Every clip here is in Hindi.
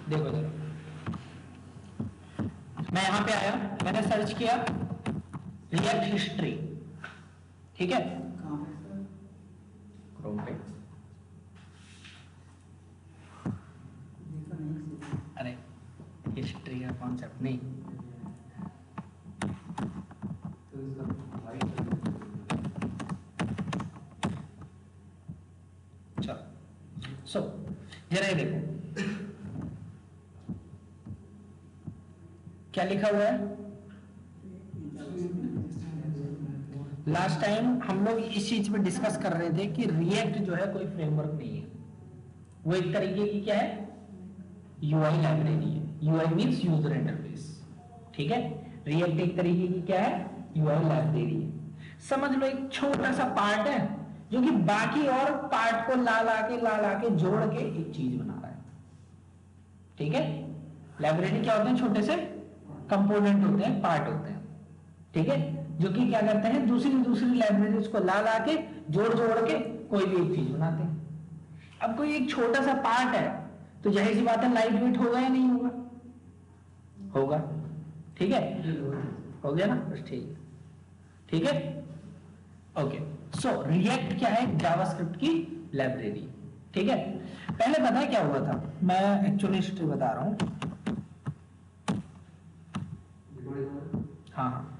देखो जरा, मैं यहां पे आया, मैंने सर्च किया रिएक्ट हिस्ट्री, ठीक है, क्रोम पे। अरे हिस्ट्री का कॉन्सेप्ट नहीं, चलो सो जरा ये देखो क्या लिखा हुआ है। लास्ट टाइम हम लोग इस चीज पे डिस्कस कर रहे थे कि रिएक्ट जो है कोई फ्रेमवर्क नहीं है, वो एक तरीके की क्या है, यूआई लाइब्रेरी है। यूआई मींस यूजर इंटरफेस, ठीक है। रिएक्ट एक तरीके की क्या है, यूआई लाइब्रेरी है। समझ लो एक छोटा सा पार्ट है जो कि बाकी और पार्ट को ला ला के जोड़ के एक चीज बना रहा है, ठीक है। लाइब्रेरी क्या होते हैं, छोटे से कंपोनेंट होते हैं, पार्ट होते हैं, ठीक है, जो कि क्या करते हैं, दूसरी लाइब्रेरीज को ला ला के जोड़ के कोई भी एक चीज बनाते हैं। अब कोई एक छोटा सा पार्ट है तो जाहिर सी बात है लाइट वेट होगा या नहीं होगा, होगा, ठीक है, हो गया ना, बस ठीक है, ओके। सो रिएक्ट क्या है, जावास्क्रिप्ट की लाइब्रेरी, ठीक है। पहले पता है क्या हुआ था, मैं एक्चुअली हिस्ट्री बता रहा हूं, हाँ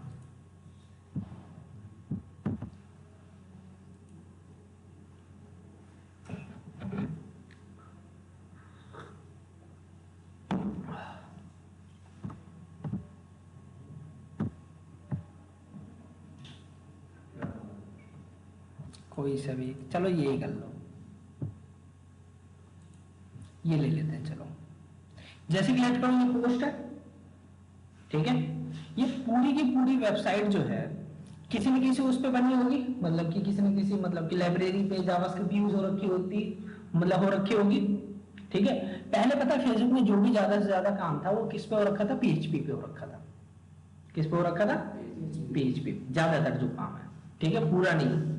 कोई सा भी, चलो ये कर लो, ये ले लेते हैं, चलो। जैसे कि लेट करो ये पोस्ट है, ठीक है, ये पूरी की पूरी वेबसाइट जो है किसी न किसी उस पे बनी होगी, मतलब कि किसी न किसी मतलब कि लाइब्रेरी पे जावास्क्रिप्ट यूज हो रखी होती, मतलब हो रखी होगी, ठीक है। पहले पता फेसबुक में जो भी ज्यादा से ज्यादा काम था वो किस पे हो रखा था, पीएचपी पे हो रखा था। किस पे हो रखा था, पीएचपी, ज्यादातर जो काम है, ठीक है, पूरा नहीं।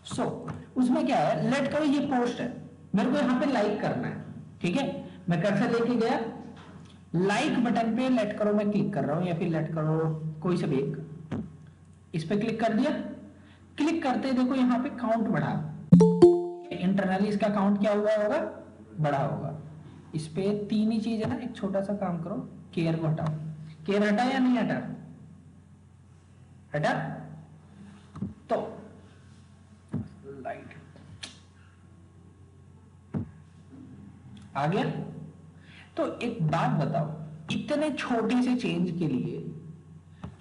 सो उसमें क्या है, लेट करो ये पोस्ट है, मेरे को यहाँ पे लाइक करना है, ठीक है, मैं कर्सर लेके गया, लाइक बटन पे लेट करो मैं क्लिक कर रहा हूं, या फिर लेट करो कोई सा भी एक, इस पे क्लिक कर दिया। क्लिक करते देखो यहाँ पे काउंट बढ़ा, इंटरनली इसका काउंट क्या हुआ होगा, बढ़ा होगा। इस पे तीन ही चीज है ना, एक छोटा सा काम करो, केयर को हटाओ, केयर हटा या नहीं हटा, हटा, तो लाइट आ गया। तो एक बात बताओ, इतने छोटे से चेंज के लिए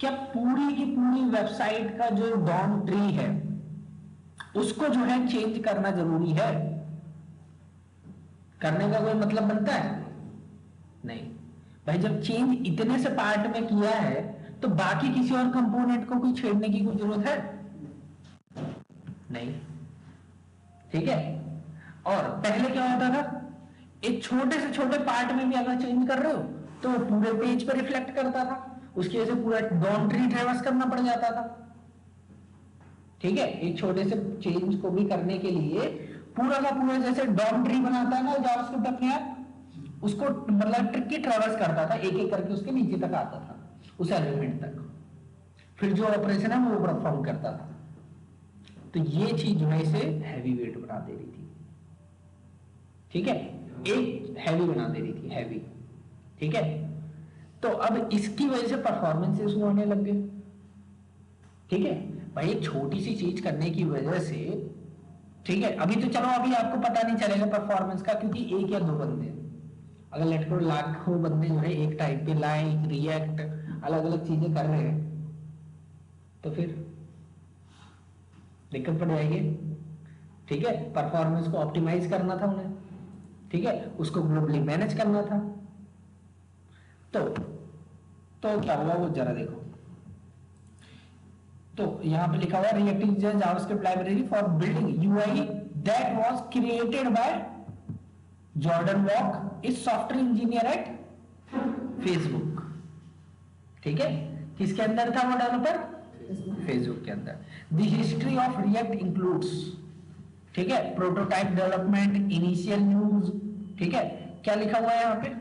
क्या पूरी की पूरी वेबसाइट का जो डॉम ट्री है उसको जो है चेंज करना जरूरी है, करने का कोई मतलब बनता है नहीं भाई। जब चेंज इतने से पार्ट में किया है तो बाकी किसी और कंपोनेंट को कोई छेड़ने की कोई जरूरत है नहीं, ठीक है। और पहले क्या होता था, एक छोटे से छोटे पार्ट में भी अगर चेंज कर रहे हो तो पूरे पेज पर रिफ्लेक्ट करता था, उसकी वजह से पूरा डॉम ट्री ट्रेवर्स करना पड़ जाता था, ठीक है। एक छोटे से चेंज को भी करने के लिए पूरा का पूरा जैसे डॉम ट्री बनाता है ना जावास्क्रिप्ट अपने आप, उसको मतलब ट्रिकी ट्रेवर्स करता था, एक एक करके उसके नीचे तक आता था, उस एलिमेंट तक, फिर जो ऑपरेशन है वो परफॉर्म करता था। तो ये चीज जो है इसे हैवी वेट बना दे रही थी, ठीक है, एक हैवी बना दे रही थी, हैवी, ठीक है। तो अब इसकी वजह से परफॉर्मेंस इशू होने लग गए, ठीक है भाई, एक छोटी सी चीज करने की वजह से, ठीक है। अभी तो चलो अभी आपको पता नहीं चलेगा परफॉर्मेंस का, क्योंकि एक या दो बंदे, अगर लेट करो लाखों बंदे जो है एक टाइप पे लाइक रिएक्ट अलग अलग चीजें कर रहे हैं तो फिर दिक्कत पड़ जाएगी, ठीक है। परफॉर्मेंस को ऑप्टिमाइज करना था उन्हें, ठीक है, उसको ग्लोबली मैनेज करना था। तो क्या हुआ वो जरा देखो, तो यहां पे लिखा हुआ है React is JavaScript library for building UI that was created by Jordan Walke, is software engineer at Facebook, ठीक है। किसके अंदर था वो डेवलपर, फेसबुक के अंदर। The history of react includes, ठीक है, प्रोटोटाइप डेवलपमेंट, इनिशियल यूज, ठीक है। क्या लिखा हुआ है यहाँ पे,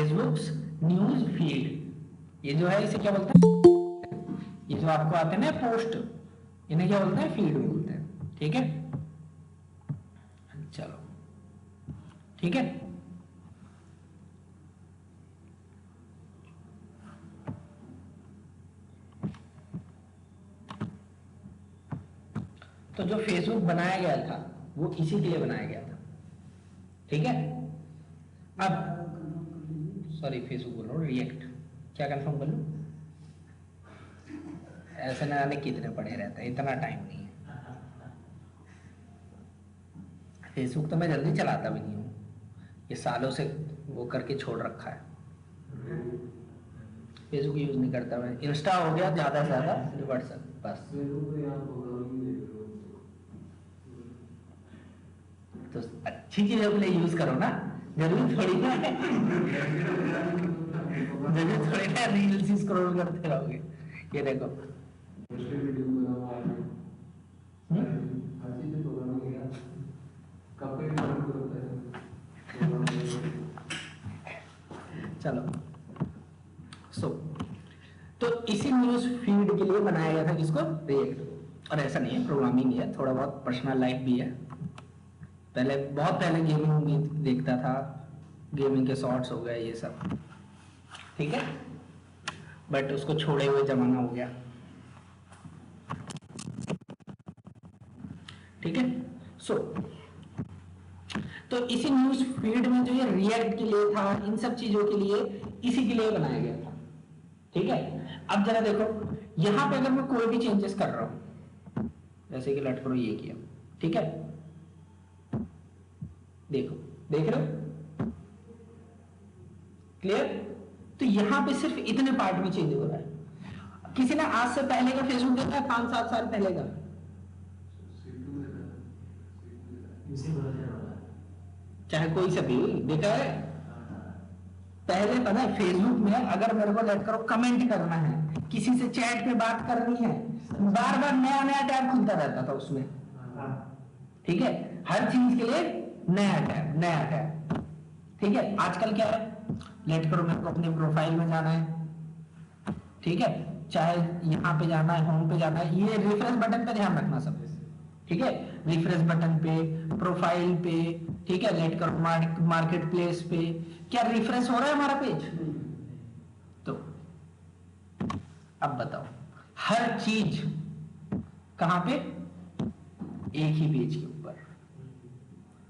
फेसबुक्स न्यूज फीड, ये जो है इसे क्या बोलते हैं, ये जो आपको आते हैं ना पोस्ट, इन्हें क्या बोलते हैं, फीड बोलते हैं। ठीक है, चलो ठीक है। तो जो फेसबुक बनाया गया था वो इसी के लिए बनाया गया था। ठीक है, अब सॉरी फेसबुक बोल रहा हूँ, रिएक्ट, क्या कंफर्म कर लूं, ऐसे ना आने कितने पड़े रहते हैं, इतना टाइम नहीं है। फेसबुक तो मैं जल्दी चलाता भी नहीं हूँ, ये सालों से वो करके छोड़ रखा है, फेसबुक यूज नहीं करता मैं। इंस्टा हो गया ज्यादा से ज्यादा, व्हाट्सएप बस। तो अच्छी चीजों के लिए यूज करो ना, जरूरी थोड़ी ना जरूरी थोड़ी ना रील्स स्क्रॉल करते रहोगे। ये देखो चलो तो इसी न्यूज फीड के लिए बनाया गया था किसको, रिएक्ट। और ऐसा नहीं है प्रोग्रामिंग है, थोड़ा बहुत पर्सनल लाइफ भी है। पहले बहुत पहले गेमिंग देखता था, गेमिंग के शॉर्ट्स हो गए ये सब, ठीक है, बट उसको छोड़े हुए जमाना हो गया। ठीक है, तो इसी न्यूज फीड में जो ये रिएक्ट के लिए था, इन सब चीजों के लिए इसी के लिए बनाया गया था। ठीक है, अब जरा देखो यहां पे अगर मैं कोई भी चेंजेस कर रहा हूं, जैसे कि लेट करो ये किया, ठीक है, देखो देख रहे हो क्लियर। तो यहां पे सिर्फ इतने पार्ट में चेंज हो रहा है। किसी ने आज से पहले का फेसबुक देखा है, 5-7 साल पहले का, चाहे कोई सा भी देखा है। पहले पता है फेसबुक में अगर मेरे को लेट करो कमेंट करना है, किसी से चैट पे बात करनी है, बार बार नया नया टैब खुलता रहता था उसमें। ठीक है, हर चीज के लिए नया टैब। ठीक है, आजकल क्या है, लेट करो मेरे को अपने प्रोफाइल में जाना है, ठीक है, चाहे यहाँ पे जाना है, होम पे जाना है, ये रिफ्रेश बटन पे ध्यान रखना सब। ठीक है, रिफ्रेश बटन पे, प्रोफाइल पे, ठीक है, लेट करो मार्केट प्लेस पे, क्या रिफ्रेश हो रहा है हमारा पेज? तो अब बताओ, हर चीज कहां पे, एक ही पेज के ऊपर।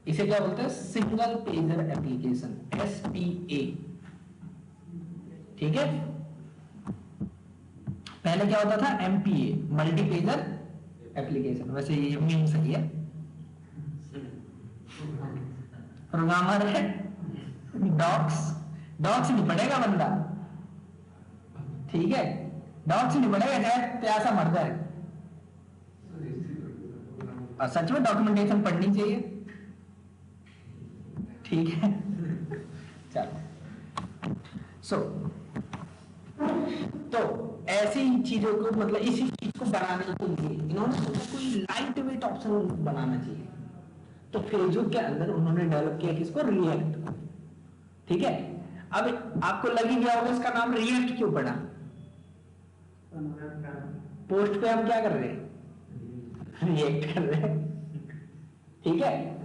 इसे क्या बोलते हैं, सिंगल पेजर एप्लीकेशन, SPA। ठीक है, पहले क्या होता था, MPA, मल्टी पेजर एप्लीकेशन। वैसे ये मीम सही है, प्रोग्रामर है, डॉक्स नहीं पढ़ेगा बंदा, ठीक है, डॉक्स नहीं पढ़ेगा चाहे प्यासा मर जाए। और सच में डॉक्यूमेंटेशन पढ़नी चाहिए, ठीक है। चलो तो ऐसी चीजों को, मतलब इसी चीज को बनाने के लिए इन्होंने सोचा कोई लाइट वेट ऑप्शन बनाना चाहिए। तो फेसबुक के अंदर उन्होंने डेवलप किया किसको, रिएक्ट। ठीक है, अब आपको लग ही गया होगा इसका नाम रिएक्ट क्यों पड़ा। पोस्ट पे हम क्या कर रहे हैं, रिएक्ट कर रहे हैं। ठीक है,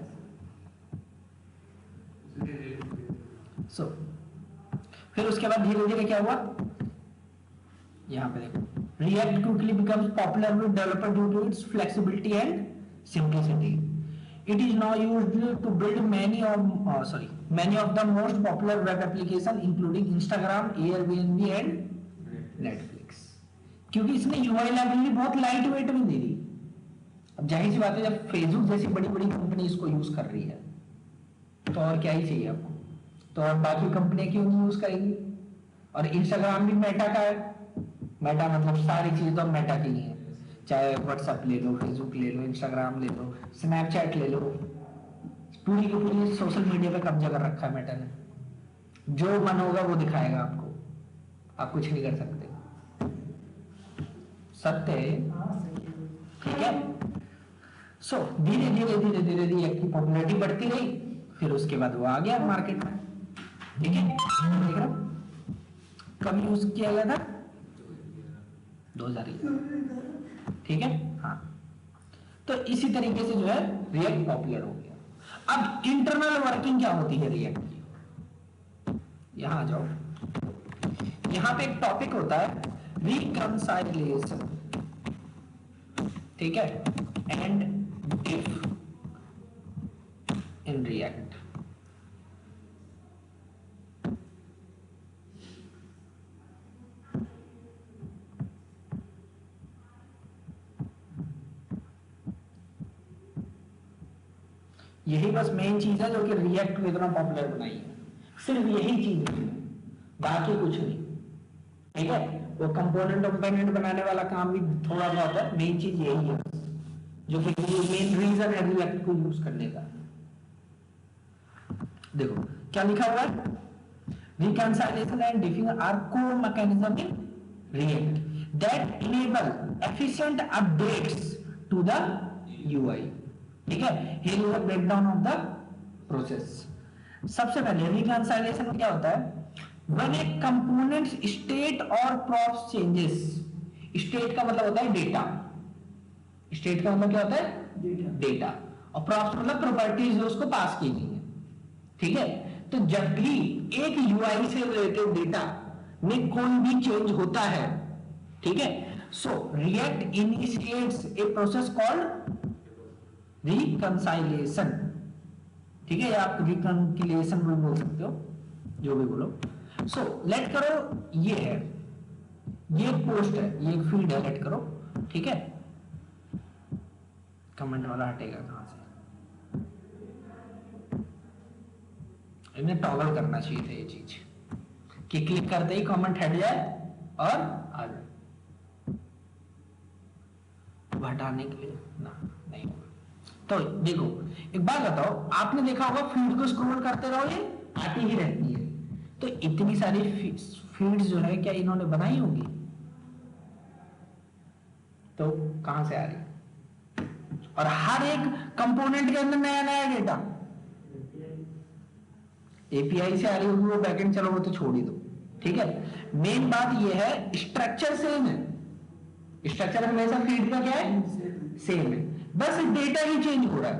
फिर उसके बाद धीरे धीरे क्या हुआ, यहां पे देखो, React quickly becomes popular with developer due to its flexibility and simplicity. It is now used to build many of the most popular web application including Instagram, Airbnb and Netflix. क्योंकि इसने UI लाइब्रेरी बहुत लाइट वेट में दे दी। अब जाहिर सी बात है, जब फेसबुक जैसी बड़ी बड़ी कंपनी इसको यूज कर रही है तो और क्या ही चाहिए आपको, तो और बाकी कंपनियां क्यों नहीं यूज करेंगी। और इंस्टाग्राम भी मेटा का है, मेटा मतलब सारी चीजें तो मेटा की ही है, चाहे व्हाट्सएप ले लो, फेसबुक ले लो, इंस्टाग्राम ले लो, स्नैपचैट ले लो, पूरी की पूरी सोशल मीडिया पे कब्जा कर रखा है मेटा ने। जो मन होगा वो दिखाएगा आपको, आप कुछ नहीं कर सकते, सत्य है। ठीक है, धीरे धीरे रिएक्ट की पॉपुलैरिटी बढ़ती रही, फिर उसके बाद वो आ गया मार्केट में। ठीक है, देख रहे हो कब यूज किया गया था? 2011। ठीक है, हाँ। तो इसी तरीके से जो है रिएक्ट पॉपुलर हो गया। अब इंटरनल वर्किंग क्या होती है रिएक्ट की, यहां आ जाओ। यहां पे एक टॉपिक होता है रिकंसाइलेशन, ठीक है, एंड डिफ इन रिएक्ट। यही बस मेन चीज है जो कि रिएक्ट को इतना पॉपुलर बनाई है, सिर्फ यही चीज है, बाकी कुछ नहीं। ठीक है, वो कंपोनेंट कंपोनेंट बनाने वाला काम भी थोड़ा बहुत है, मेन चीज यही है जो कि मेन रीजन है रिएक्ट को यूज करने का। देखो क्या लिखा हुआ है, reconciliation and diffing are core mechanism in React that enable efficient updates to the UI. ठीक है, here is the breakdown of the process. सबसे पहले रिकंसाइलेशन में क्या होता है, व्हेन ए कंपोनेंट स्टेट और प्रॉप्स चेंजेस। स्टेट का मतलब होता है डेटा, स्टेट का मतलब क्या होता है डेटा, और प्रॉप्स मतलब प्रॉपर्टीज जो उसको पास की गई है। ठीक है, तो जब भी एक यूआई से रिलेटेड डेटा में कोई भी चेंज होता है, ठीक है, so React initiates a process called reconciliation. ठीक है, या आप रिकंसिलिएशन भी बोल सकते हो, जो भी बोलो। सो लेट करो ये है, ये पोस्ट है, ये फील्ड है, लेट करो। ठीक है, कमेंट वाला हटेगा कहां से, इन्हें टॉगल करना चाहिए था ये चीज कि क्लिक करते ही कमेंट हट जाए और आ जाए। हटाने के लिए ना नहीं होगा। तो देखो एक बात बताओ, आपने देखा होगा फीड को स्क्रॉल करते रहो ये आती ही रहती है, तो इतनी सारी फीड्स जो है क्या इन्होंने बनाई होंगी? तो कहां से आ रही? और हर एक कंपोनेंट के अंदर नया नया डेटा एपीआई से आ रही होगी, वो बैकएंड चलो वो तो छोड़ ही दो। ठीक है, मेन बात ये है स्ट्रक्चर सेम है, स्ट्रक्चर हमेशा फीड का क्या है सेम है, बस डेटा ही चेंज हो रहा है,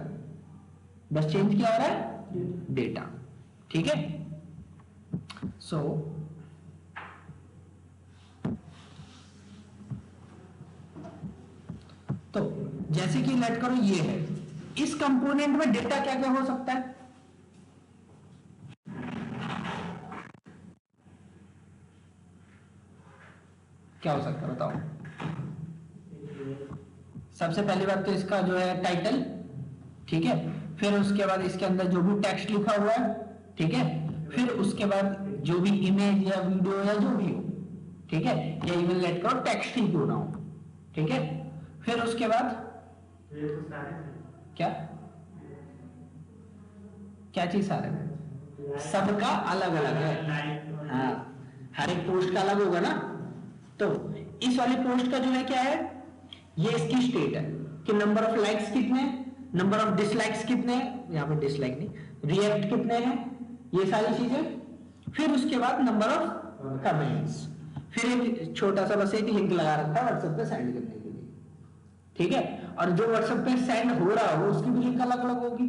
बस चेंज क्या हो रहा है डेटा। ठीक है, सो तो जैसे कि लेट करो ये है, इस कंपोनेंट में डेटा क्या क्या हो सकता है? क्या हो सकता है बताओ? सबसे पहली बात तो इसका जो है टाइटल, ठीक है, फिर उसके बाद इसके अंदर जो भी टेक्स्ट लिखा हुआ है, ठीक है, फिर उसके बाद जो भी इमेज या वीडियो या जो भी हो, ठीक है, या इवन लेट करो टेक्स्ट ही क्यों ना हो, ठीक है, फिर उसके बाद क्या क्या चीज सारे सबका अलग अलग है, हाँ, हर एक पोस्ट का अलग होगा ना। तो इस वाली पोस्ट का जो है क्या है, ये इसकी स्टेट है कि नंबर ऑफ लाइक्स कितने, नंबर ऑफ डिसलाइक्स कितने, यहाँ पे डिसलाइक नहीं, रिएक्ट कितने हैं, ये सारी चीजें। फिर उसके बाद नंबर ऑफ कमेंट्स, फिर एक छोटा सा बस एक लिंक लगा रखा है व्हाट्सएप पे सेंड करने के लिए। ठीक है, और जो व्हाट्सएप पे सेंड हो रहा हो उसकी भी लिंक अलग अलग होगी।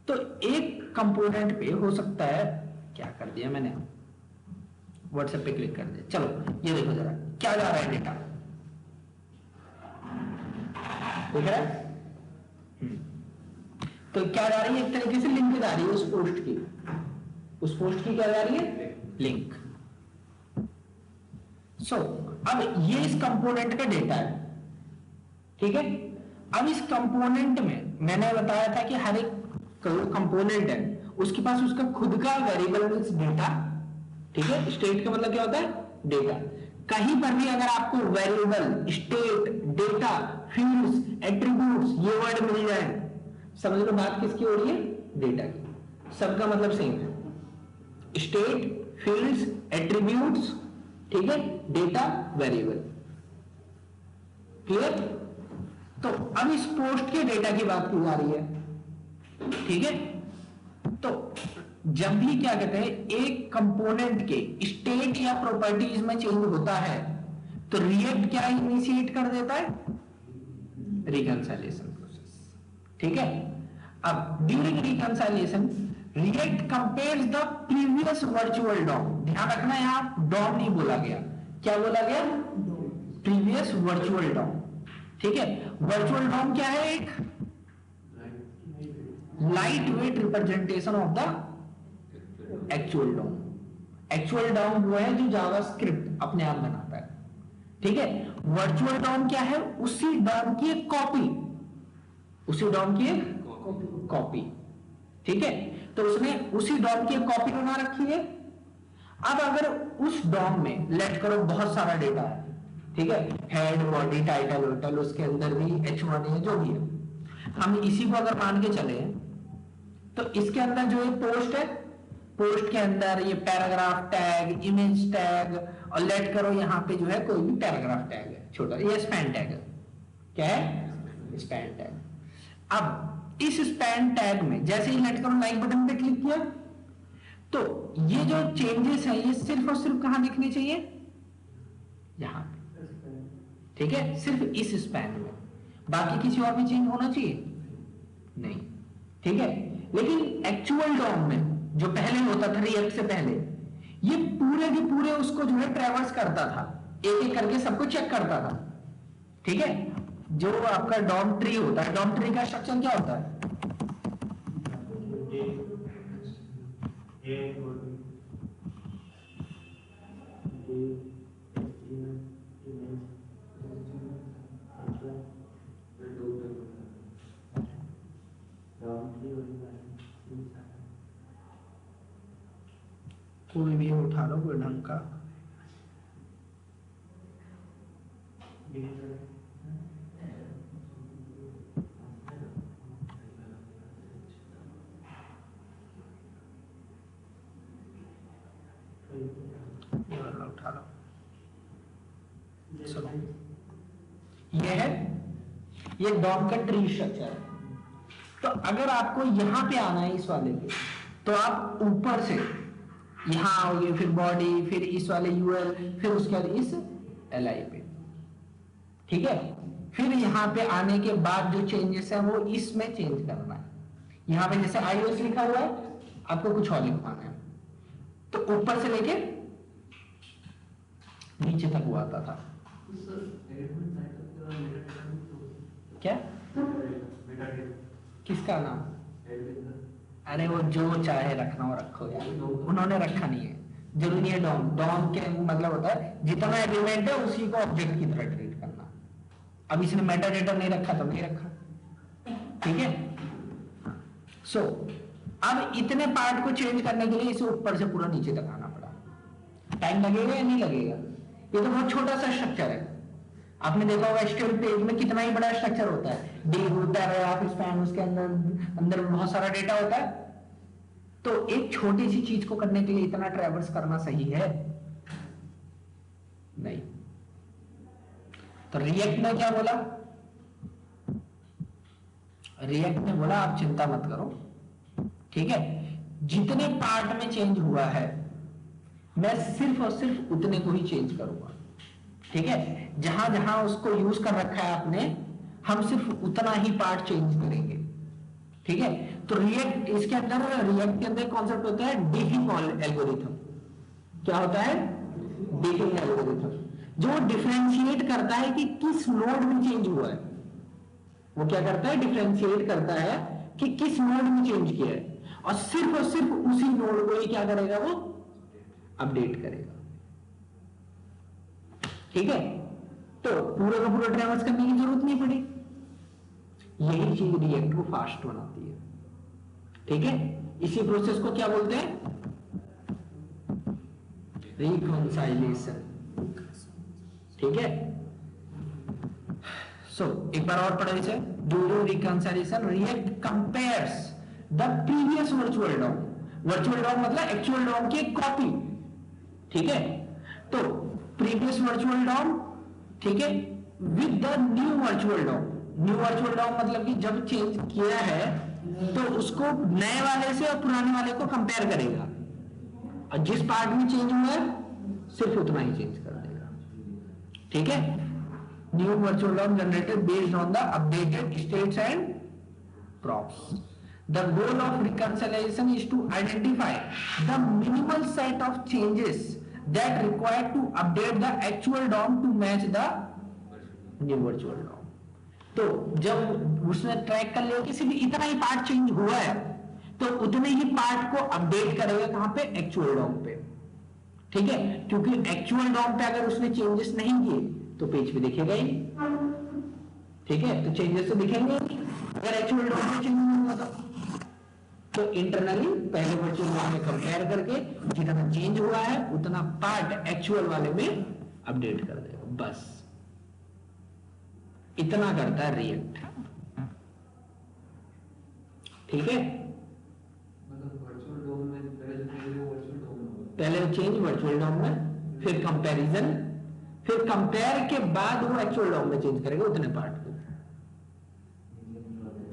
तो एक कंपोनेंट पे हो सकता है, क्या कर दिया मैंने, व्हाट्सएप पे क्लिक कर दिया, चलो ये देखो जरा क्या जा रहा है डेटा, देख रहा है? तो क्या जा रही है, एक तरीके से लिंक जा रही है उस पोस्ट की, उस पोस्ट की क्या जा रही है लिंक। सो अब ये इस कंपोनेंट का डेटा है, ठीक है। अब इस कंपोनेंट में मैंने बताया था कि हर एक कंपोनेंट है उसके पास उसका खुद का वेरिएबल मींस डेटा, ठीक है। स्टेट का मतलब क्या होता है डेटा। कहीं पर भी अगर आपको variable, state, data, fields, attributes ये वर्ड मिल जाए, समझ लो बात किसकी हो रही है, डेटा की। सबका मतलब सेम है, स्टेट, फील्ड्स, एट्रीब्यूट्स, ठीक है, डेटा, वेरिएबल। क्लियर? तो अब इस पोस्ट के डेटा की बात की जा रही है, ठीक है। तो जब भी क्या कहते हैं एक कंपोनेंट के स्टेट या प्रॉपर्टीज में चेंज होता है तो रिएक्ट क्या इनिशिएट कर देता है, रिकंसाइलेशन प्रोसेस। ठीक है, अब during reconciliation React compares the previous virtual DOM. ध्यान रखना यहां डॉम नहीं बोला गया, क्या बोला गया, प्रीवियस वर्चुअल डॉम। ठीक है, वर्चुअल डॉम क्या है, एक lightweight representation of the actual DOM. Actual DOM वो है जो जावास्क्रिप्ट अपने आप बनाता है। ठीक है, वर्चुअल डॉम क्या है, उसी डॉम की एक कॉपी, उसी डॉम की एक कॉपी। ठीक है, तो उसने उसी डॉम की एक कॉपी बना रखी है। अब अगर उस डॉम में लेट करो बहुत सारा डेटा है, ठीक है, हेड बॉडी टाइटल वोटल, उसके अंदर भी H1 है जो भी है, हम इसी को अगर मान के चले तो इसके अंदर जो ये पोस्ट है, पोस्ट के अंदर ये पैराग्राफ टैग, इमेज टैग, और लेट करो यहाँ पे जो है कोई भी पैराग्राफ टैग है छोटा, ये स्पैन टैग है, क्या है, स्पैन टैग। अब इस स्पैन टैग में जैसे ही लेट करो लाइक बटन पे क्लिक किया तो ये जो चेंजेस है ये सिर्फ और सिर्फ कहां दिखने चाहिए, यहां पे। ठीक है, सिर्फ इस स्पैन में, बाकी किसी और में चेंज होना चाहिए नहीं। ठीक है, लेकिन एक्चुअल डॉम में जो पहले होता था रिएक्ट से पहले, ये पूरे के पूरे उसको जो है ट्रैवर्स करता था, एक एक करके सबको चेक करता था। ठीक है, जो आपका डॉम ट्री होता है, डॉम ट्री का स्ट्रक्चर क्या होता है, कोई भी उठा लो कोई ढंग का, उठा लो। चलो, ये है, ये डॉम का ट्री स्ट्रक्चर है। तो अगर आपको यहां पे आना है इस वाले पे, तो आप ऊपर से यहां आओगे, फिर बॉडी, फिर इस वाले यूएल, फिर उसके बाद इस एलआई पे। ठीक है, फिर यहां पे आने के बाद जो चेंजेस है वो इसमें चेंज करना है। यहां पे जैसे iOS लिखा हुआ है, आपको कुछ और लिखवाना है, तो ऊपर से लेके नीचे तक हुआ आता था। क्या, किसका नाम, अरे वो जो चाहे रखना हो रखो यार, उन्होंने रखा नहीं है, जरूरी है। डॉम, डॉम के मतलब होता है जितना एलिमेंट है उसी को ऑब्जेक्ट की तरह ट्रीट करना। अब इसने मेटा डेटा नहीं रखा तो नहीं रखा। ठीक है, सो अब इतने पार्ट को चेंज करने के लिए इसे ऊपर से पूरा नीचे तक आना पड़ा। टाइम लगेगा या नहीं लगेगा, ये तो बहुत छोटा सा स्ट्रक्चर है। आपने देखा होगा एचटीएमएल पेज में कितना ही बड़ा स्ट्रक्चर होता है, डिव, पैराग्राफ, स्पैन, उसके अंदर बहुत सारा डेटा होता है। तो एक छोटी सी चीज को करने के लिए इतना ट्रैवर्स करना सही है नहीं। तो रिएक्ट ने क्या बोला, रिएक्ट ने बोला आप चिंता मत करो, ठीक है, जितने पार्ट में चेंज हुआ है मैं सिर्फ और सिर्फ उतने को ही चेंज करूंगा। ठीक है, जहां जहां उसको यूज कर रखा है आपने, हम सिर्फ उतना ही पार्ट चेंज करेंगे। ठीक है, तो रिएक्ट, इसके अंदर रिएक्ट के अंदर कॉन्सेप्ट होता है डिफिंग एल्गोरिथम। क्या होता है, डिफिंग एल्गोरिथम, जो डिफरेंशिएट करता है कि किस नोड में चेंज हुआ है। वो क्या करता है, डिफरेंशिएट करता है कि किस नोड में चेंज किया है, और सिर्फ उसी नोड को ही क्या करेगा, वो अपडेट करेगा। ठीक है, तो पूरा का पूरा ट्रैवर्स करने की जरूरत नहीं पड़ी। यही चीज रिएक्ट को फास्ट बनाती है। ठीक है, इसी प्रोसेस को क्या बोलते हैं, रिकंसाइलेशन। ठीक है, सो एक बार और पढ़े इसे। During reconciliation React compares the previous virtual DOM. Virtual DOM मतलब एक्चुअल डॉम की कॉपी। ठीक है, तो प्रीवियस वर्चुअल डॉम, ठीक है, with the new virtual DOM, new virtual DOM मतलब कि जब चेंज किया है तो उसको नए वाले से और पुराने वाले को कंपेयर करेगा, और जिस पार्ट में चेंज हुआ है सिर्फ उतना ही चेंज कर देगा। ठीक है, new virtual DOM generated based on the updated states and props. The goal of reconciliation is to identify the minimal set of changes that required to update the actual DOM to match the new virtual DOM. तो जब उसने ट्रैक कर लिया कि सिर्फ इतना ही पार्ट चेंज हुआ है तो उतने ही पार्ट को अपडेट करेगा कहां पे, एक्चुअल डॉम पे। ठीक है, क्योंकि एक्चुअल डॉम पे अगर उसने चेंजेस नहीं किए तो पेज पे दिखेगा ही। ठीक है, तो चेंजेस तो दिखेंगे अगर एक्चुअल डॉम में चेंज नहीं हुआ तो इंटरनली पहले वर्चुअल डॉम में कंपेयर करके जितना चेंज हुआ है उतना पार्ट एक्चुअल वाले में अपडेट कर देगा। बस इतना करता है रिएक्ट। ठीक है, पहले चेंज वर्चुअल डॉम में, फिर कंपैरिजन, फिर कंपेयर के बाद वो एक्चुअल डॉम में चेंज करेगा उतने पार्ट को।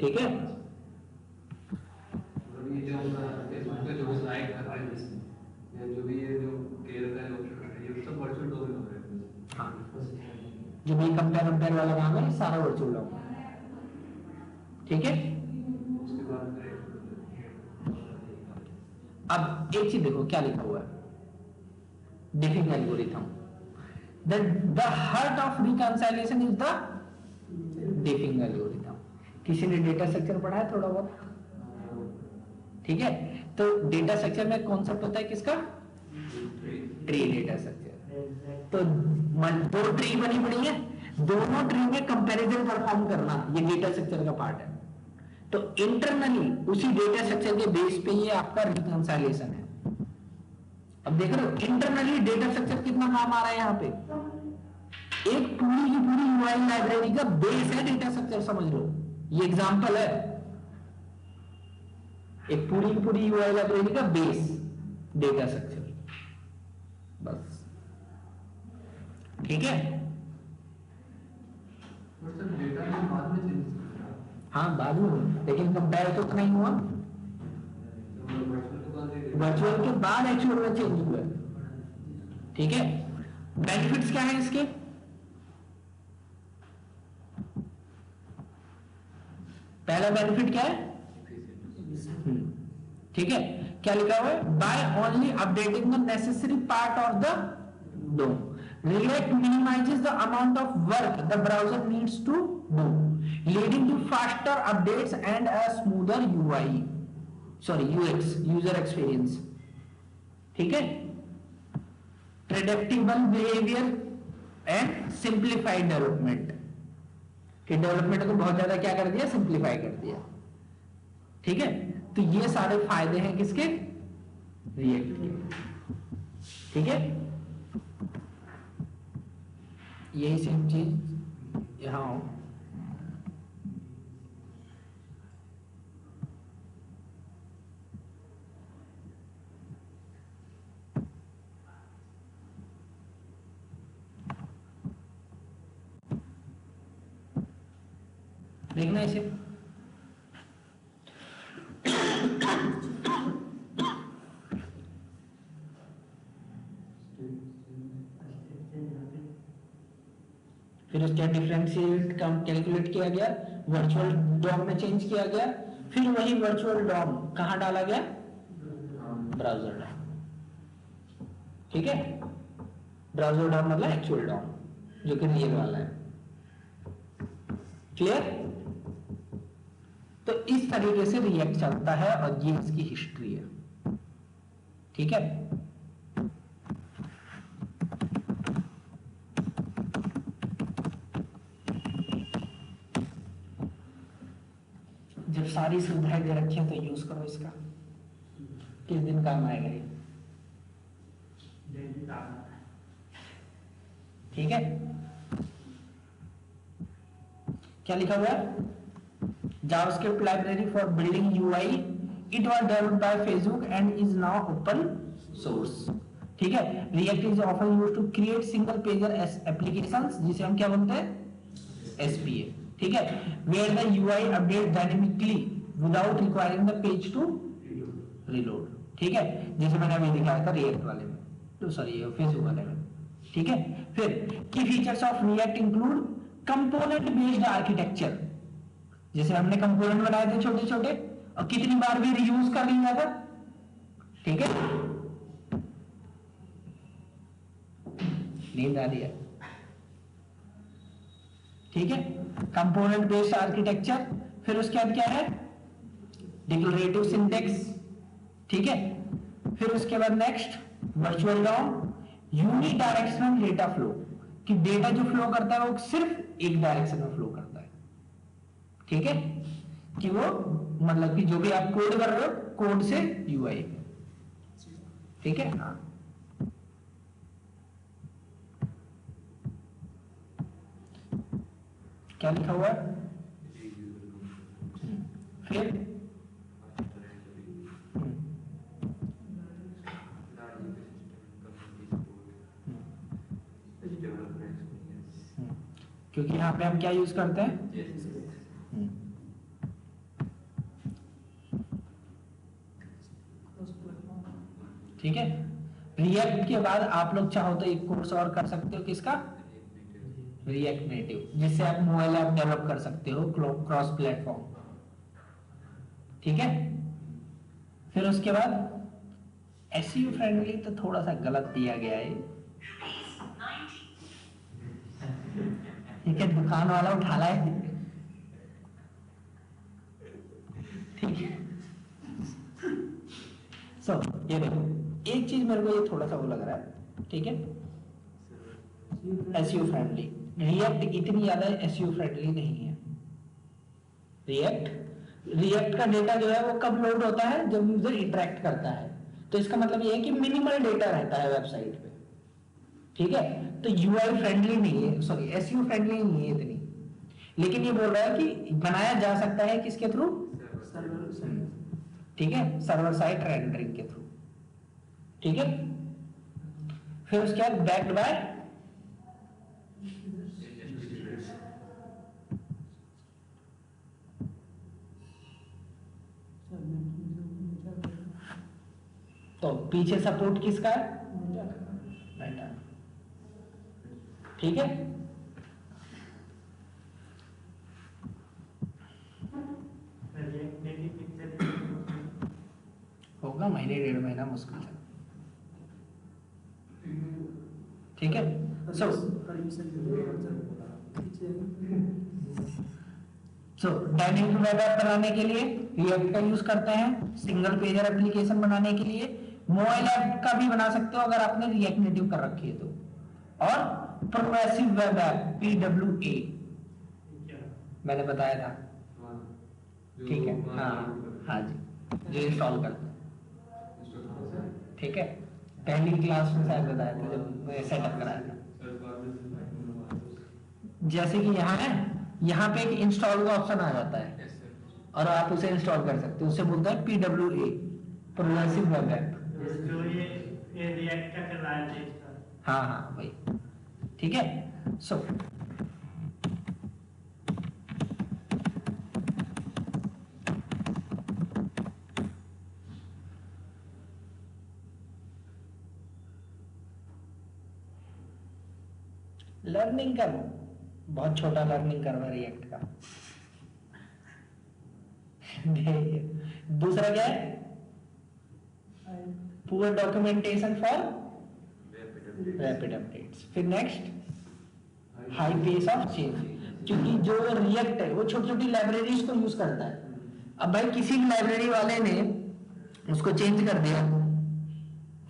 ठीक है, हाँ, जो भी कंपेयर वाला काम है सारा वर्चुअल डॉम। ठीक है, अब एक चीज देखो क्या लिखा हुआ है, diffing algorithm. The heart of reconciliation is the diffing algorithm. किसी ने डेटा स्ट्रक्चर पढ़ा है थोड़ा बहुत? ठीक है, तो डेटा स्ट्रक्चर में कॉन्सेप्ट होता है किसका, ट्री डेटा स्ट्रक्चर। तो दो ट्री बनी पड़ी है, दोनों ट्री में कंपैरिजन परफॉर्म करना ये डेटा स्ट्रक्चर का पार्ट है। तो इंटरनली उसी डेटा स्ट्रक्चर के बेस पे ये आपका रिकंसाइलेशन है। अब देख रहे हो इंटरनली डेटा स्ट्रक्चर कितना काम आ रहा है यहाँ पे, एक पूरी की पूरी यूआई लाइब्रेरी का बेस है डेटा स्ट्रक्चर, समझ लो ये एग्जांपल है, एक पूरी की पूरी यूआई लाइब्रेरी का बेस डेटा स्ट्रक्चर। बस ठीक है, हाँ बाद में, लेकिन कंपेयर तो उतना ही हुआ, वर्चुअल के बाद एक्चुअल में चेंज हुआ। ठीक है, बेनिफिट्स क्या है इसके, पहला बेनिफिट क्या है, ठीक है, क्या लिखा हुआ है, by only updating the necessary part of the DOM, React minimizes the amount of work the browser needs to do, leading to faster updates and a smoother UX, user experience. ठीक है, predictable behavior and simplified development, कि डेवलपमेंट को बहुत ज्यादा क्या कर दिया, सिंप्लीफाई कर दिया। ठीक है, तो ये सारे फायदे हैं किसके, रिएक्ट के। ठीक है, यही सेम चीज यहां देखना इसे। फिर उसका डिफरेंशिएट कैलकुलेट किया गया, वर्चुअल डॉम में चेंज किया गया, फिर वही वर्चुअल डॉम कहां डाला गया, ब्राउजर डॉम। ठीक है, ब्राउजर डॉम मतलब एक्चुअल डॉम जो कि रियल वाला है। क्लियर, तो इस तरीके से रिएक्ट चलता है और ये इसकी हिस्ट्री है। ठीक है, जब सारी सुविधाएं दे रखी है तो यूज करो इसका, किस दिन काम आएगा ये। ठीक है, क्या लिखा हुआ है, JavaScript library for building UI, it was developed by Facebook and is now open source. ठीक है, React is often used to create single pager applications जिसे हम क्या बोलते हैं, SPA। ठीक है, where the UI update dynamically without requiring the page to reload, ठीक है, जैसे मैंने अभी दिखाया था रिएक्ट वाले में, तो सॉरी फेसबुक वाले में, ठीक है। फिर की features of react include component based architecture, जैसे हमने कंपोनेंट बनाए थे छोटे छोटे और कितनी बार भी रीयूज कर लिया था, ठीक है, नींद आ रही है, ठीक है, कंपोनेंट बेस्ड आर्किटेक्चर। फिर उसके बाद क्या है, डिक्लेरेटिव सिंटेक्स, ठीक है। फिर उसके बाद next virtual DOM, unidirectional data flow, कि डेटा जो फ्लो करता है वो सिर्फ एक डायरेक्शन में फ्लो करता है, ठीक है, कि वो मतलब कि जो भी आप कोड कर रहे हो कोड से यूआई, ठीक है। हाँ, क्या लिखा हुआ है फिर, क्योंकि यहां पे हम क्या यूज करते हैं, ठीक है। रिएक्ट के बाद आप लोग चाहो तो एक कोर्स और कर सकते हो, किसका, रिएक्ट नेटिव, जिससे आप मोबाइल ऐप डेवलप कर सकते हो क्रॉस प्लेटफॉर्म, ठीक है। फिर उसके बाद एसईओ फ्रेंडली तो थोड़ा सा गलत दिया गया है, ठीक है, दुकान वाला उठा ला है, ठीक है। सो ये देखो, एक चीज मेरे को ये थोड़ा सा वो लग रहा है, ठीक है, एसईओ फ्रेंडली, रिएक्ट इतनी ज्यादा एसईओ फ्रेंडली नहीं है। रिएक्ट का डेटा जो है वो कब लोड होता है, जब यूजर इंटरेक्ट करता है, तो इसका मतलब ये है कि मिनिमल डेटा रहता है वेबसाइट पे, ठीक है। तो यूआई फ्रेंडली नहीं है, सॉरी एसईओ फ्रेंडली नहीं है इतनी, लेकिन ये बोल रहा है कि बनाया जा सकता है किसके थ्रू, ठीक है, सर्वर साइड रेंडरिंग के थ्रू, ठीक है। फिर उसके बाद बैक्ड बाय तो पीछे सपोर्ट किसका है, मेटा, ठीक है। होगा महीने डेढ़ महीना मुश्किल है, ठीक है। सो डायनेमिक वेब ऐप बनाने के लिए रिएक्ट का यूज करते हैं, सिंगल पेजर एप्लीकेशन बनाने के लिए मोबाइल ऐप का भी बना सकते हो अगर आपने रिएक्ट नेटिव कर रखी है तो, और प्रोग्रेसिव वेब ऐप PWA मैंने बताया था, ठीक है, हाँ जी, जो इंस्टॉल करते हैं, ठीक है, पहली क्लास में शायद बताया था जब मैं सेटअप कराया था। जैसे कि यहाँ है, यहाँ पे एक इंस्टॉल का ऑप्शन आ जाता है और आप उसे इंस्टॉल कर सकते हो, उसे बोलते हैं PWA, प्रोग्रेसिव वेब ऐप, ये रिएक्ट का कर रहा है, हाँ हाँ भाई, ठीक है। सो लर्निंग का बहुत छोटा लर्निंग करवा रिएक्ट का दूसरा क्या है, poor documentation for rapid updates. फिर next high pace of change, क्योंकि जो रिएक्ट है वो छोटी छोटी लाइब्रेरीज को यूज करता है। अब भाई किसी भी लाइब्रेरी वाले ने उसको चेंज कर दिया,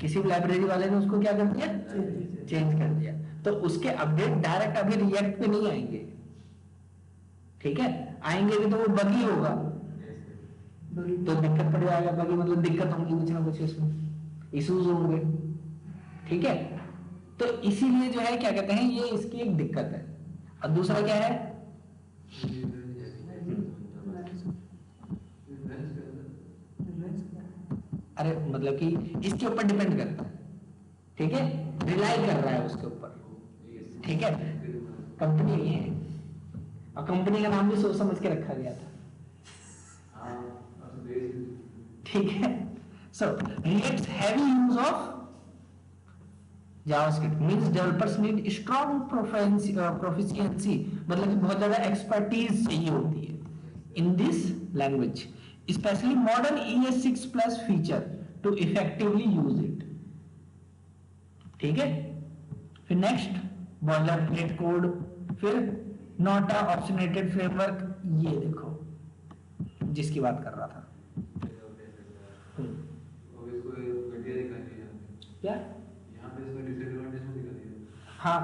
किसी भी लाइब्रेरी वाले ने उसको क्या कर दिया, चेंज कर दिया, तो उसके अपडेट डायरेक्ट अभी रिएक्ट पे नहीं आएंगे, ठीक है, आएंगे भी तो वो बगी होगा, तो दिक्कत पड़ जाएगा, बगी मतलब दिक्कत होंगी कुछ ना कुछ, इसमें इश्यूज होंगे, ठीक है। तो इसीलिए जो है क्या कहते हैं, ये इसकी एक दिक्कत है। और दूसरा क्या है, अरे मतलब कि इसके ऊपर डिपेंड करता है, ठीक है, रिलाई कर रहा है उसके ऊपर, ठीक है, कंपनी ये है, और कंपनी का नाम भी सोच समझ के रखा गया था, ठीक है। सो React's heavy use of JavaScript means developers need strong proficiency, मतलब कि बहुत ज्यादा एक्सपर्टीज चाहिए होती है in this language, especially modern ES6 plus feature to effectively use it, ठीक है। फिर नेक्स्ट बॉयलर प्लेट कोड, फिर नोटा ऑप्शनेटेड फ्रेमवर्क, ये देखो जिसकी बात कर रहा था। क्या? हाँ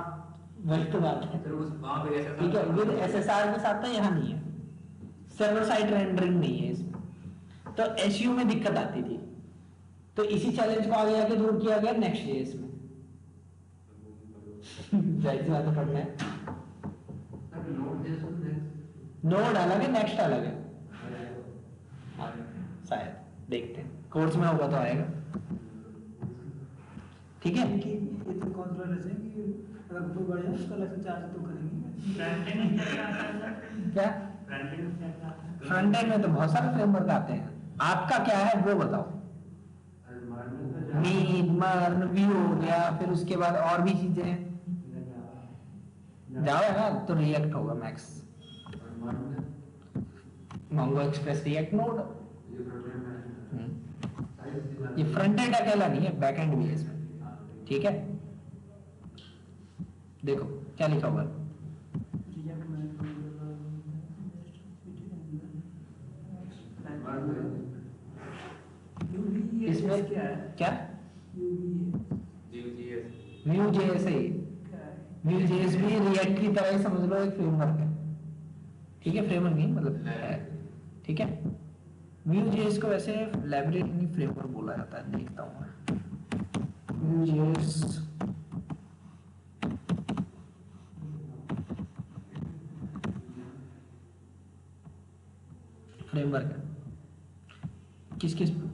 वही तो बात है, ठीक है। विद SSR के साथ था, यहाँ नहीं है, सर्वर साइड रेंडरिंग नहीं है इसमें, तो SEO में दिक्कत आती थी। तो इसी चैलेंज को आगे आके दूर किया गया Next.js में। जाहिर सी बात है, पढ़ना है। नोड अलग है, नेक्स्ट अलग है, शायद देखते हैं, कोर्स में होगा तो आएगा, ठीक है। कि ये तो कंट्रोलर है कि अगर कोई बढ़ जाए उसका अलग से चार्ज तो करेंगे। फ्रंट एंड क्या आता है? क्या फ्रंट एंड क्या आता है? फ्रंट एंड में तो बहुत सारे फ्रेमवर्क आते हैं, आपका क्या है वो बताओ। मीन, मर्न, व्यू हो गया, फिर उसके बाद और भी चीजें हैं। जावा है ना, तो रिएक्ट होगा max, Mongo express react node. ये फ्रंट एंड अकेला नहीं है, बैक एंड भी है इसमें, ठीक है। देखो क्या लिखा हुआ है, इसमें क्या है? क्या Vue.js है, Vue.js भी रिएक्ट की तरह ही समझ लो, एक फ्रेमवर्क है, ठीक है। फ्रेमवर्क नहीं मतलब है, ठीक है। Vue.js को वैसे लाइब्रेरी नहीं फ्रेमवर्क बोला जाता है, देखता हूँ मैं। Vue.js फ्रेमवर्क है,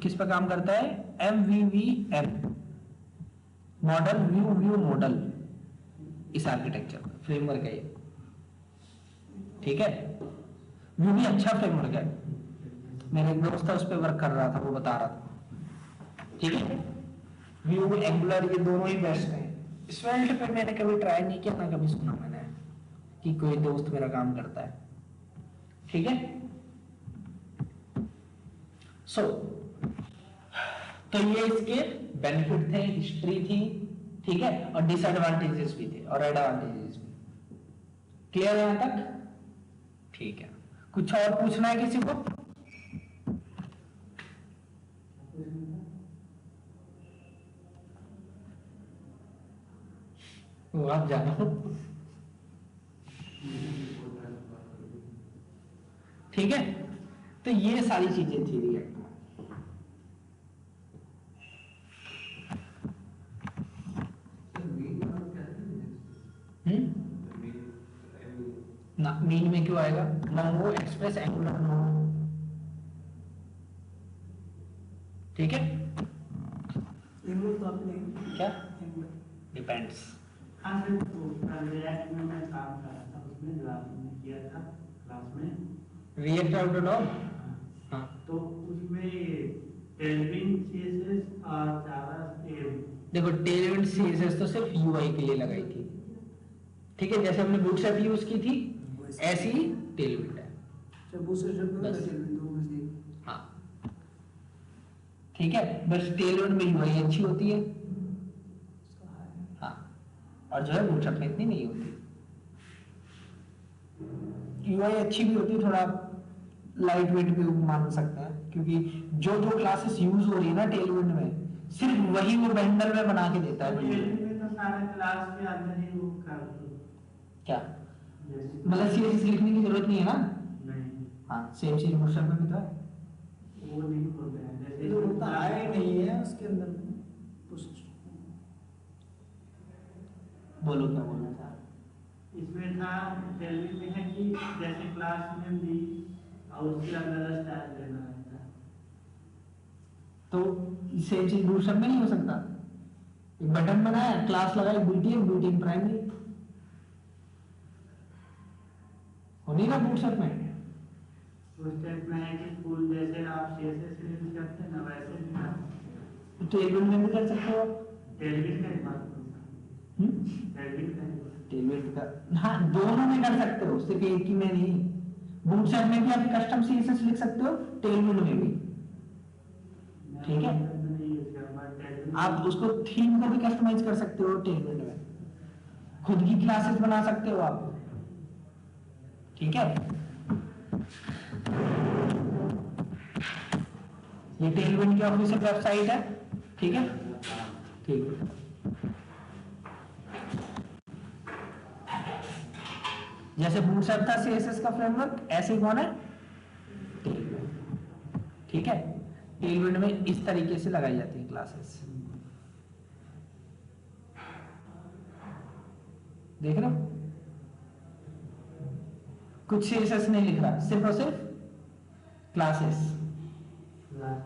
किस पर काम करता है? MVVM, मॉडल व्यू मॉडल, इस आर्किटेक्चर का फ्रेमवर्क है ये, ठीक है। व्यू भी अच्छा फ्रेमवर्क है, मेरे एक दोस्त था उस पर वर्क कर रहा था, वो बता रहा था, ठीक है। व्यू एंगुलर ये दोनों ही बेस्ट हैं। स्वेल्ट पे मैंने कभी ट्राई नहीं किया, ना कभी सुना मैंने कि कोई दोस्त मेरा काम करता है, ठीक है। सो तो ये इसके बेनिफिट थे, हिस्ट्री थी, ठीक है, और डिसएडवांटेजेस भी थे और एडवांटेजेस भी। क्लियर है यहां तक? ठीक है। कुछ और पूछना है किसी को? वो आप जानो, ठीक है। तो ये सारी चीजें थी रिएक्ट में। ना मीन में क्यों आएगा? मोंगो एक्सप्रेस एंगुलर नोड, ठीक है। एंगुलर तो आपने क्या एंगुलर डिपेंड्स। हाँ सर, तो रिएक्ट में मैं काम कर रहा था, उसमें क्लास किया था, क्लास में रिएक्ट आउट नोड, हाँ। तो उसमें टेलविन सीएसएस और जावा देखो टेलविन सीएसएस तो सिर्फ यूआई के लिए लगाई थी, ठीक है। जैसे हमने बूटस्ट्रैप यूज की थी, ऐसी ही टेलविन है, जब दूसरे शब्द में बस। टेलविन दो में से हाँ, ठीक है। बस टेलविन में यूआई अच्छी होती है, हाँ, और जो है बूटस्ट्रैप में इतनी नहीं होती। यूआई अच्छी भी होती है, थोड़ा लाइट वेट भी मान सकते हैं, क्योंकि जो जो क्लासेस यूज हो रही है ना टेलविन में, सिर्फ वही वो वेंडर में बना के देता है। टेलविन में तो सारे क्लास के अंदर ही वो कर दो, क्या जैसे मतलब सीएसएस लिखने की जरूरत नहीं है ना? नहीं, हाँ, सेम चीज बूटस्ट्रैप में भी तो है। वो नहीं होता है, जैसे तो होता है ही नहीं है उसके अंदर कुछ। बोलो क्या बोलना था? इसमें था टेलविन में है कि जैसे क्लास में दी और उसके अंदर स्टाइल देना रहता है। तो सेम चीज बूटस्ट्रैप में नहीं हो सकता? एक बटन बनाया, क्लास लगाई, बीटीएम प्राइमरी, हो नहीं ना बूटस्ट्रैप में। उस टाइप में है कि फुल जैसे आप सीएसएस से यूज करते हैं ना वैसे भी ना टेलविंड में भी कर सकते हो आप। टेलविंड का ही बात करूंगा टेलविंड का ही बात। टेलविंड का हाँ दोनों में कर सकते हो, सिर्फ एक ही में नहीं। बूटस्ट्रैप में भी आप कस्टम सीएसएस लिख सकते हो, टेलविंड में भी। ठीक है, आप उसको थीम को भी कस्टमाइज कर सकते हो टेलविंड में, खुद की क्लासेस बना सकते हो आप। ठीक है, ये टेलविंड की ऑफिशियल वेबसाइट है। ठीक है, ठीक है। जैसे बूटस्ट्रैप था सीएसएस का फ्रेमवर्क, ऐसे ही कौन है टेलविंड। ठीक है, टेलविंड में इस तरीके से लगाई जाती है क्लासेस। देख रहे हो, कुछ सीएसएस नहीं लिख रहा, सिर्फ और सिर्फ क्लासेस। हाँ,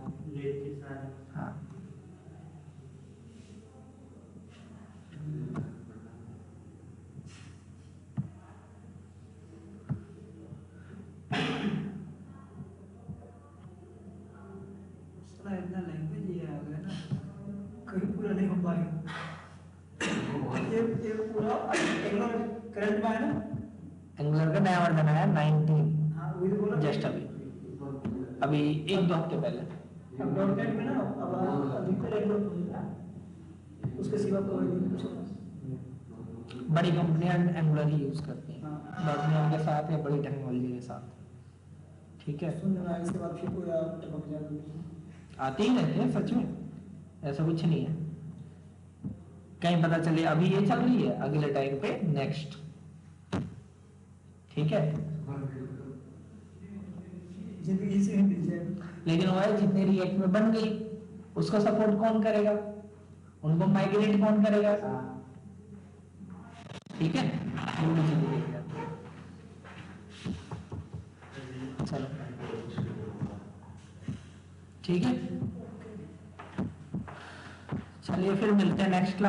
साला इतना लैंग्वेज ये आ गया ना, कहीं पूरा नहीं हो पाएगा। ये पूरा एंगुलर करंट में है ना। एंगुलर का नया वर्जन आया 19, हाँ वही बोला जस्ट अभी 1-2 हफ्ते पहले। अब डॉटनेट में ना अब अधिकतर एंगुलर होता है, उसके सिवा कोई नहीं कुछ होता। बड़ी कंपनियां एंगुलर ही यूज करती हैं हाँ। डॉटनेट के साथ या बड़ी टेक्नोलॉजी के साथ। ठीक है, सुन रहा है, इसके बाद फिर कोई और टपक जाएगा। आते ही रहते हैं सच में, ऐसा कुछ नहीं है। कहीं पता चले अभी ये चल रही है, अगले टाइम पे नेक्स्ट। ठीक है, जिंदगी से ही मिल जाएगा। लेकिन वो है जितने रिएक्ट में बन गई, उसको सपोर्ट कौन करेगा, उनको माइग्रेट कौन करेगा। ठीक है, ये भी चीजें देखी जाती हैं। चलो ठीक है, चलिए फिर मिलते हैं नेक्स्ट क्लास।